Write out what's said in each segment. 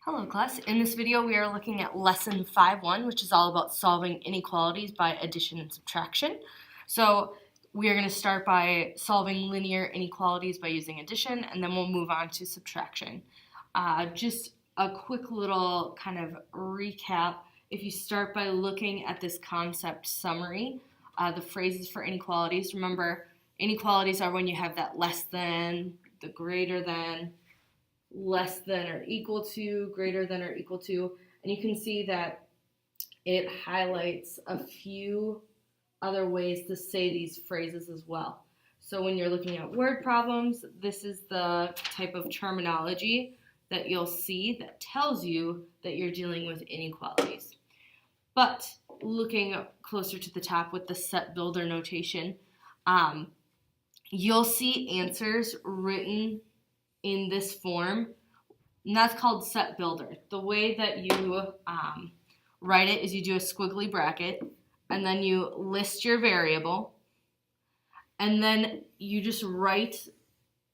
Hello class, in this video we are looking at lesson 5.1, which is all about solving inequalities by addition and subtraction. So we are going to start by solving linear inequalities by using addition, and then we'll move on to subtraction. Just a quick little kind of recap. If you start by looking at this concept summary, the phrases for inequalities, remember inequalities are when you have that less than, the greater than, less than or equal to, greater than or equal to, and you can see that it highlights a few other ways to say these phrases as well. So when you're looking at word problems, this is the type of terminology that you'll see that tells you that you're dealing with inequalities. But looking closer to the top with the set builder notation, you'll see answers written in this form, and that's called set builder. The way that you write it is you do a squiggly bracket, and then you list your variable, and then you just write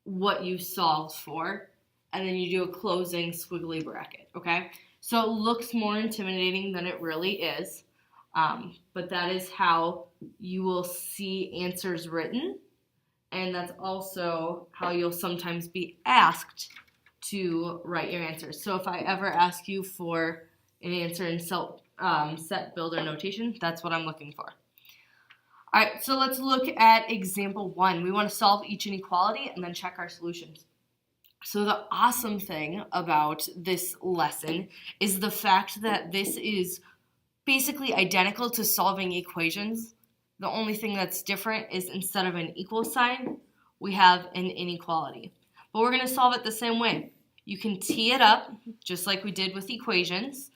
what you solved for, and then you do a closing squiggly bracket, okay? So it looks more intimidating than it really is, but that is how you will see answers written. And that's also how you'll sometimes be asked to write your answers. So if I ever ask you for an answer in set builder notation, that's what I'm looking for. All right, so let's look at example 1. We want to solve each inequality and then check our solutions. So the awesome thing about this lesson is the fact that this is basically identical to solving equations. The only thing that's different is instead of an equal sign, we have an inequality. But we're going to solve it the same way. You can tee it up, just like we did with equations.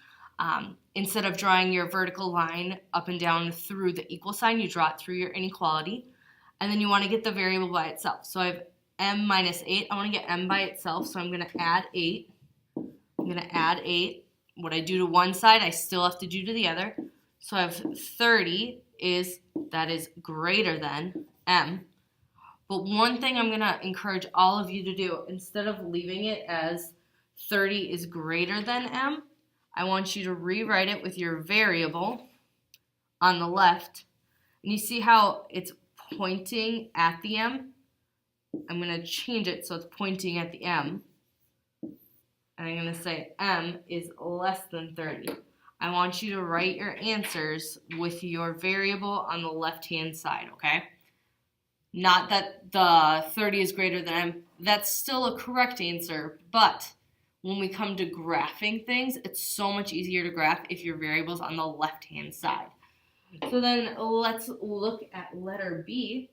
Instead of drawing your vertical line up and down through the equal sign, you draw it through your inequality. And then you want to get the variable by itself. So I have m minus 8. I want to get m by itself, so I'm going to add 8. I'm going to add 8. What I do to one side, I still have to do to the other. So I have 30 that is greater than m. But one thing I'm going to encourage all of you to do, instead of leaving it as 30 is greater than m, I want you to rewrite it with your variable on the left. And you see how it's pointing at the m? I'm going to change it so it's pointing at the m. And I'm going to say m is less than 30. I want you to write your answers with your variable on the left-hand side, okay? Not that the 30 is greater than m. That's still a correct answer, but when we come to graphing things, it's so much easier to graph if your variable's on the left-hand side. So then let's look at letter B.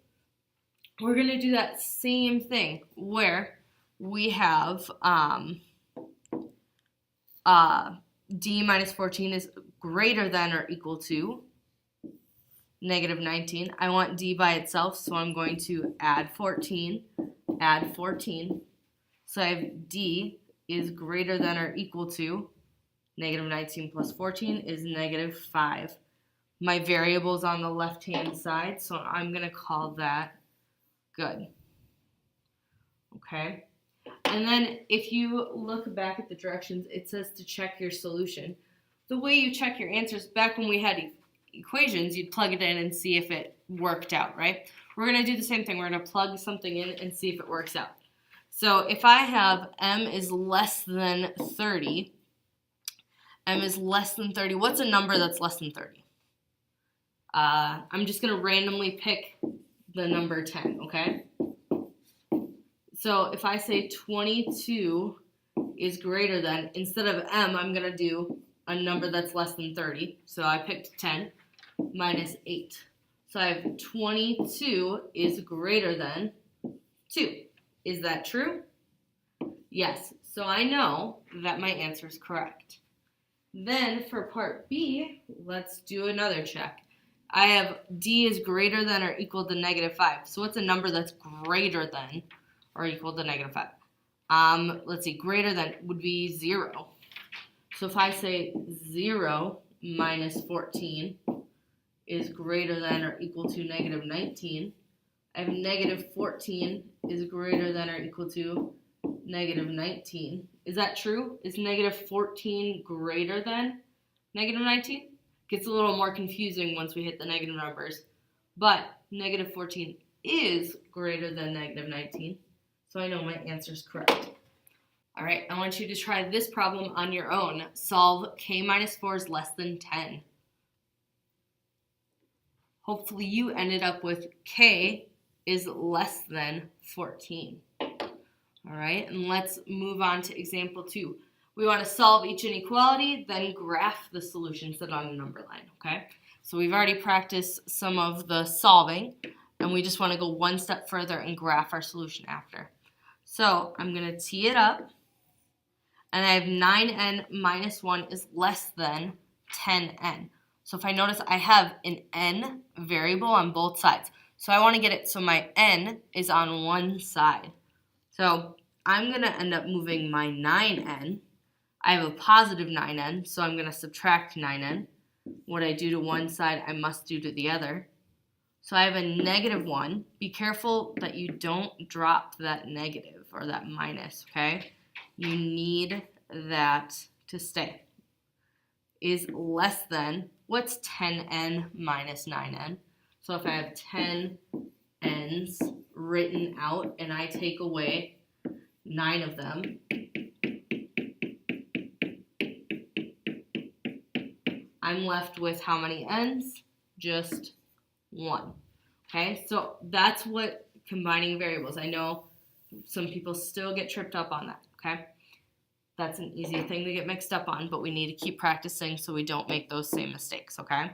We're going to do that same thing where we have d minus 14 is greater than or equal to negative 19. I want d by itself, so I'm going to add 14, add 14. So I have d is greater than or equal to negative 19 plus 14 is negative 5. My variable's on the left-hand side, so I'm going to call that good. Okay? And then if you look back at the directions, it says to check your solution. The way you check your answers, back when we had equations, you'd plug it in and see if it worked out, right? We're going to do the same thing. We're going to plug something in and see if it works out. So if I have m is less than 30, m is less than 30, what's a number that's less than 30? I'm just going to randomly pick the number 10, okay? So if I say 22 is greater than, instead of m, I'm going to do a number that's less than 30. So I picked 10 minus 8. So I have 22 is greater than 2. Is that true? Yes. So I know that my answer is correct. Then for part B, let's do another check. I have d is greater than or equal to negative 5. So what's a number that's greater than or equal to negative 5? Let's see, greater than would be 0. So if I say 0 minus 14 is greater than or equal to negative 19, I have negative 14 is greater than or equal to negative 19. Is that true? Is negative 14 greater than negative 19? Gets a little more confusing once we hit the negative numbers. But negative 14 is greater than negative 19. So I know my answer is correct. All right, I want you to try this problem on your own. Solve k minus 4 is less than 10. Hopefully you ended up with k is less than 14. All right, and let's move on to example 2. We want to solve each inequality, then graph the solution set on a number line, okay? So we've already practiced some of the solving, and we just want to go one step further and graph our solution after. So I'm going to tee it up, and I have 9n minus 1 is less than 10n. So if I notice, I have an n variable on both sides. So I want to get it so my n is on one side. So I'm going to end up moving my 9n. I have a positive 9n, so I'm going to subtract 9n. What I do to one side, I must do to the other. So I have a negative 1. Be careful that you don't drop that negative or that minus, okay? You need that to stay. Is less than, what's 10n minus 9n? So if I have 10 n's written out and I take away 9 of them, I'm left with how many n's? Just 1. Okay, so that's what combining variables. I know some people still get tripped up on that, okay? That's an easy thing to get mixed up on, but we need to keep practicing so we don't make those same mistakes, okay?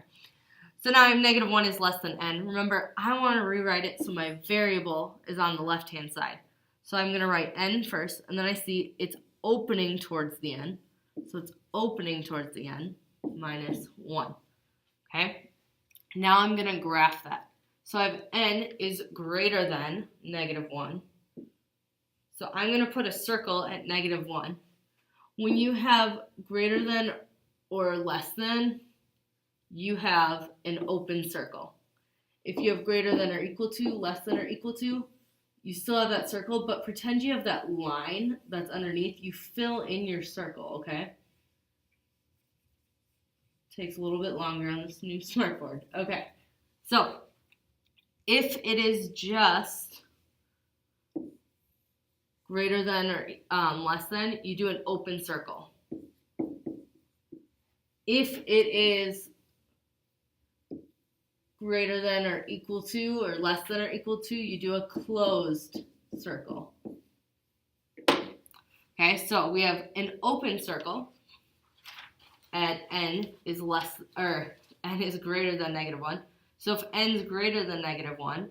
So now I have negative 1 is less than n. Remember, I want to rewrite it so my variable is on the left-hand side. So I'm going to write n first, and then I see it's opening towards the n. So it's opening towards the n minus 1, okay? Now I'm going to graph that. So I have n is greater than negative 1. So I'm going to put a circle at negative 1. When you have greater than or less than, you have an open circle. If you have greater than or equal to, less than or equal to, you still have that circle, but pretend you have that line that's underneath. You fill in your circle, okay? Takes a little bit longer on this new smartboard. Okay, so if it is just greater than or less than, you do an open circle. If it is greater than or equal to or less than or equal to, you do a closed circle. Okay, so we have an open circle at n is less or n is greater than negative 1. So if n is greater than negative 1,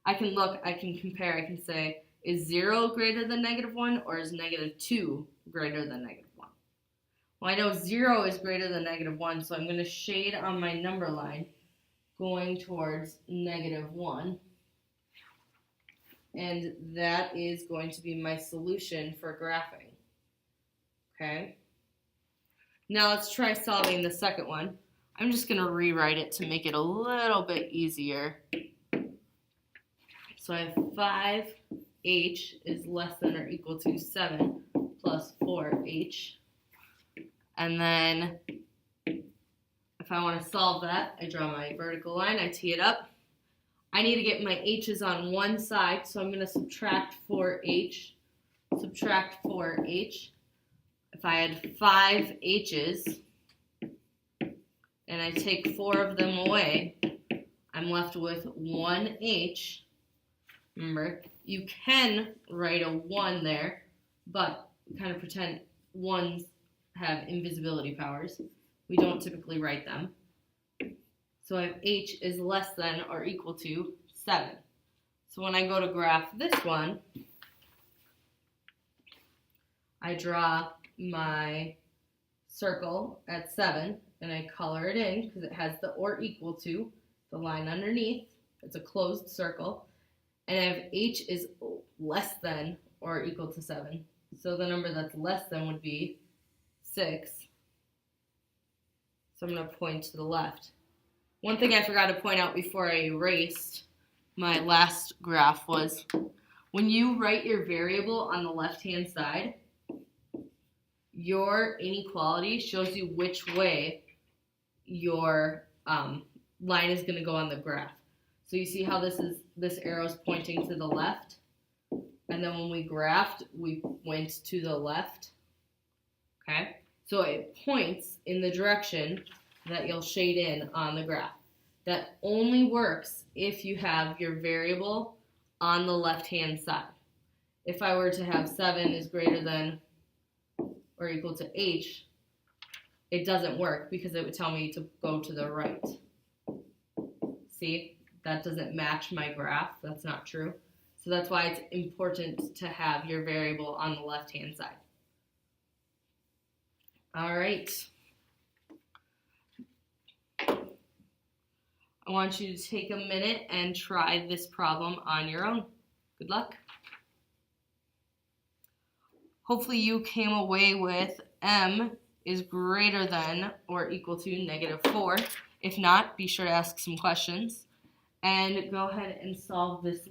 I can compare, I can say, is 0 greater than negative 1 or is negative 2 greater than negative 1? Well, I know 0 is greater than negative 1, so I'm going to shade on my number line going towards negative 1. And that is going to be my solution for graphing. Okay? Now let's try solving the second one. I'm just going to rewrite it to make it a little bit easier. So I have 5h is less than or equal to 7 plus 4h. And then if I want to solve that, I draw my vertical line, I tee it up. I need to get my h's on one side, so I'm going to subtract 4h. Subtract 4h. If I had 5 h's and I take 4 of them away, I'm left with 1 h. Remember, you can write a 1 there, but kind of pretend 1s have invisibility powers. We don't typically write them. So I have h is less than or equal to 7. So when I go to graph this one, I draw my circle at 7 and I color it in because it has the or equal to, the line underneath. It's a closed circle. And I have h is less than or equal to 7. So the number that's less than would be 6. So I'm going to point to the left. One thing I forgot to point out before I erased my last graph was when you write your variable on the left-hand side, your inequality shows you which way your line is going to go on the graph. So you see how this arrow is pointing to the left, and then when we graphed, we went to the left. Okay, so it points in the direction that you'll shade in on the graph. That only works if you have your variable on the left-hand side. If I were to have 7 is greater than or equal to h, it doesn't work because it would tell me to go to the right. See, that doesn't match my graph. That's not true. So that's why it's important to have your variable on the left-hand side. All right. I want you to take a minute and try this problem on your own. Good luck. Hopefully you came away with m is greater than or equal to -4. If not, be sure to ask some questions. And go ahead and solve this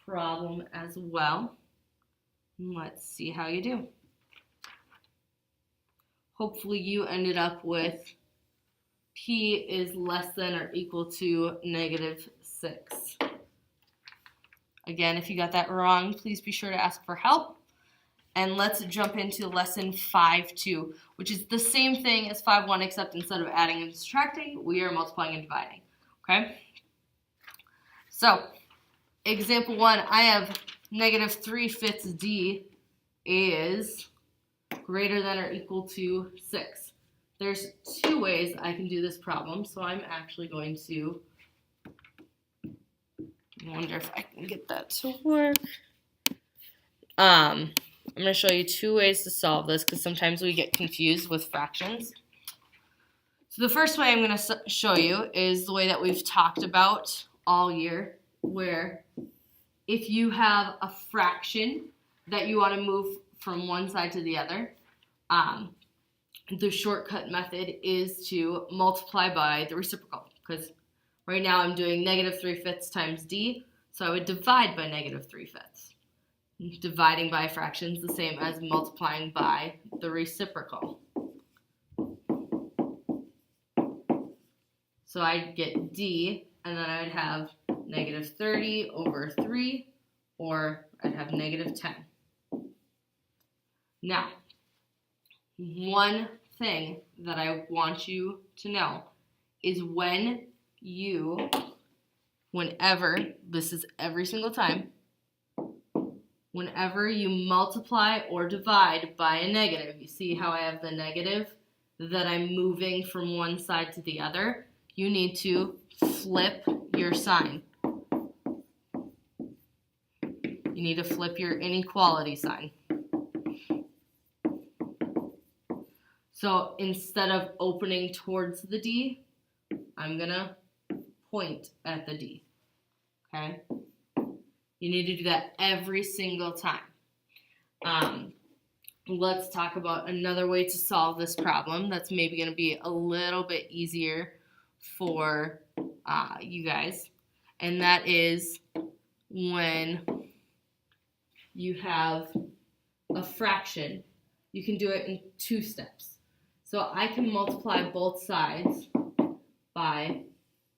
problem as well. Let's see how you do. Hopefully you ended up with p is less than or equal to -6. Again, if you got that wrong, please be sure to ask for help. And let's jump into lesson 5.2, which is the same thing as 5.1, except instead of adding and subtracting, we are multiplying and dividing. Okay? So, example 1, I have -3/5 d is greater than or equal to 6. There's 2 ways I can do this problem, so I'm actually going to wonder if I can get that to work. I'm going to show you 2 ways to solve this because sometimes we get confused with fractions. So the first way I'm going to show you is the way that we've talked about all year, where if you have a fraction that you want to move from one side to the other, the shortcut method is to multiply by the reciprocal, because right now I'm doing -3/5 times d, so I would divide by -3/5. Dividing by a fraction is the same as multiplying by the reciprocal. So I'd get d, and then I'd have -30 over 3, or I'd have -10. Now, one thing that I want you to know is whenever, this is every single time, whenever you multiply or divide by a negative, you see how I have the negative that I'm moving from one side to the other, you need to flip your sign. You need to flip your inequality sign. So instead of opening towards the d, I'm going to point at the d. Okay? You need to do that every single time. Let's talk about another way to solve this problem that's maybe going to be a little bit easier for you guys. And that is when you have a fraction, you can do it in 2 steps. So I can multiply both sides by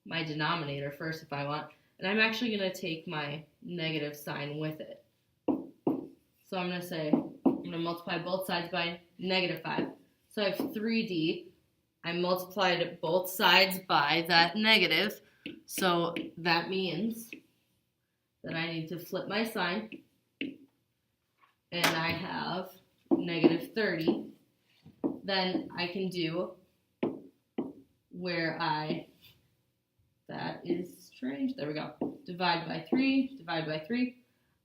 my denominator first if I want. And I'm actually going to take my negative sign with it. So I'm going to say, I'm going to multiply both sides by -5. So I have 3d. I multiplied both sides by that negative. So that means that I need to flip my sign. And I have -30. Then I can do where that is strange. There we go. Divide by 3, divide by 3.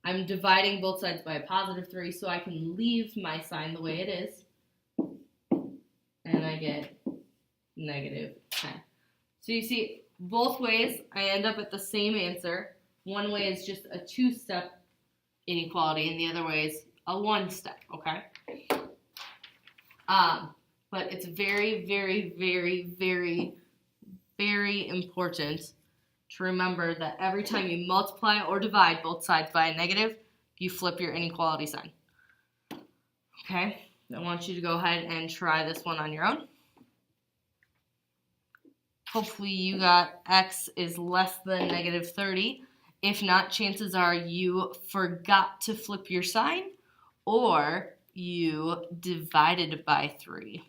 I'm dividing both sides by a +3, so I can leave my sign the way it is. And I get -10. So you see, both ways, I end up at the same answer. One way is just a 2-step inequality, and the other way is a 1-step, okay? But it's very, very, very, very, very important to remember that every time you multiply or divide both sides by a negative, you flip your inequality sign. Okay? I want you to go ahead and try this one on your own. Hopefully you got x is less than negative 30. If not, chances are you forgot to flip your sign or you divided by 3.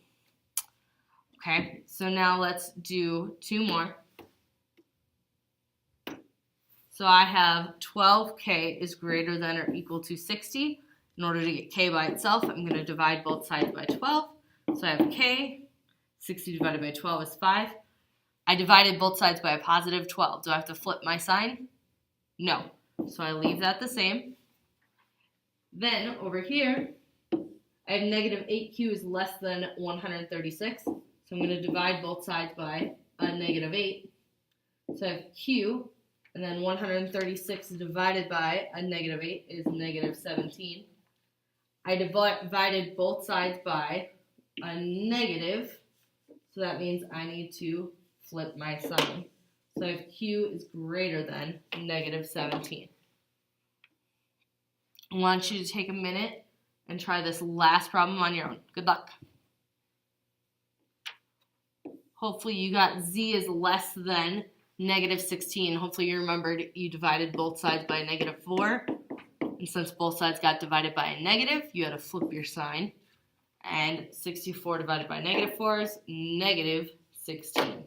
Okay, so now let's do 2 more. So I have 12k is greater than or equal to 60. In order to get k by itself, I'm going to divide both sides by 12. So I have k, 60 divided by 12 is 5. I divided both sides by a positive 12. Do I have to flip my sign? No. So I leave that the same. Then over here, I have negative 8q is less than 136. So I'm going to divide both sides by a negative 8. So I have q, and then 136 divided by a negative 8 is negative 17. I divided both sides by a negative, so that means I need to flip my sign. So I have q is greater than negative 17. I want you to take a minute and try this last problem on your own. Good luck. Hopefully you got z is less than negative 16. Hopefully you remembered you divided both sides by negative 4. And since both sides got divided by a negative, you had to flip your sign. And 64 divided by negative 4 is negative 16.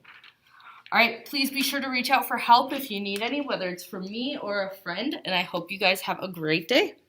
All right, please be sure to reach out for help if you need any, whether it's from me or a friend. And I hope you guys have a great day.